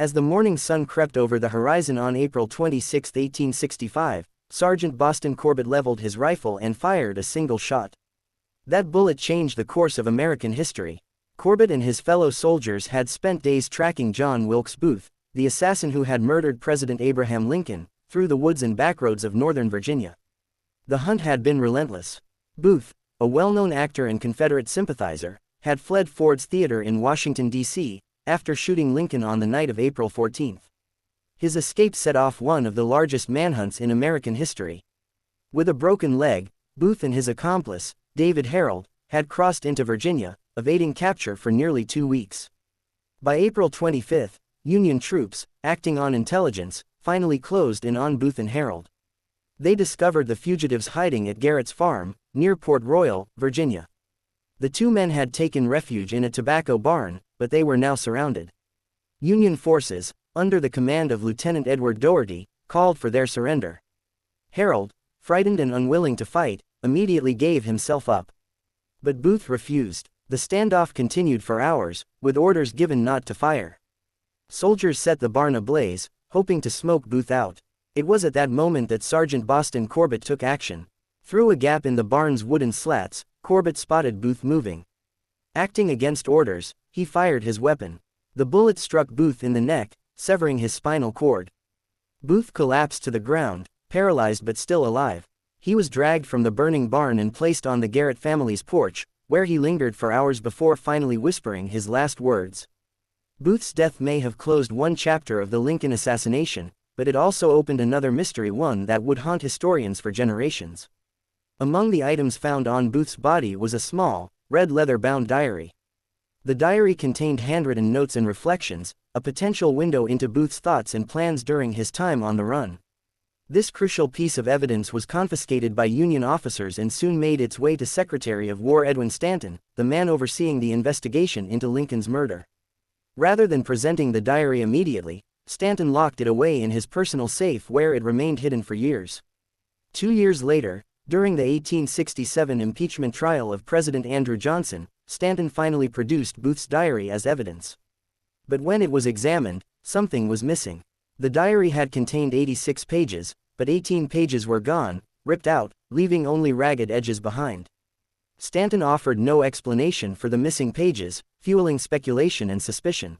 As the morning sun crept over the horizon on April 26, 1865, Sergeant Boston Corbett leveled his rifle and fired a single shot. That bullet changed the course of American history. Corbett and his fellow soldiers had spent days tracking John Wilkes Booth, the assassin who had murdered President Abraham Lincoln, through the woods and backroads of Northern Virginia. The hunt had been relentless. Booth, a well-known actor and Confederate sympathizer, had fled Ford's Theater in Washington, D.C., after shooting Lincoln on the night of April 14. His escape set off one of the largest manhunts in American history. With a broken leg, Booth and his accomplice, David Herold, had crossed into Virginia, evading capture for nearly 2 weeks. By April 25, Union troops, acting on intelligence, finally closed in on Booth and Herold. They discovered the fugitives hiding at Garrett's farm, near Port Royal, Virginia. The two men had taken refuge in a tobacco barn, but they were now surrounded. Union forces, under the command of Lieutenant Edward Doherty, called for their surrender. Herold, frightened and unwilling to fight, immediately gave himself up. But Booth refused. The standoff continued for hours, with orders given not to fire. Soldiers set the barn ablaze, hoping to smoke Booth out. It was at that moment that Sergeant Boston Corbett took action. Through a gap in the barn's wooden slats, Corbett spotted Booth moving. Acting against orders, he fired his weapon. The bullet struck Booth in the neck, severing his spinal cord. Booth collapsed to the ground, paralyzed but still alive. He was dragged from the burning barn and placed on the Garrett family's porch, where he lingered for hours before finally whispering his last words. Booth's death may have closed one chapter of the Lincoln assassination, but it also opened another mystery, one that would haunt historians for generations. Among the items found on Booth's body was a small, red leather-bound diary. The diary contained handwritten notes and reflections, a potential window into Booth's thoughts and plans during his time on the run. This crucial piece of evidence was confiscated by Union officers and soon made its way to Secretary of War Edwin Stanton, the man overseeing the investigation into Lincoln's murder. Rather than presenting the diary immediately, Stanton locked it away in his personal safe where it remained hidden for years. 2 years later, during the 1867 impeachment trial of President Andrew Johnson, Stanton finally produced Booth's diary as evidence. But when it was examined, something was missing. The diary had contained 86 pages, but 18 pages were gone, ripped out, leaving only ragged edges behind. Stanton offered no explanation for the missing pages, fueling speculation and suspicion.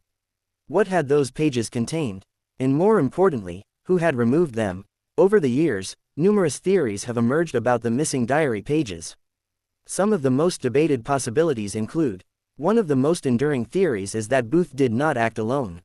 What had those pages contained? And more importantly, who had removed them? Over the years, numerous theories have emerged about the missing diary pages. Some of the most debated possibilities include: one of the most enduring theories is that Booth did not act alone.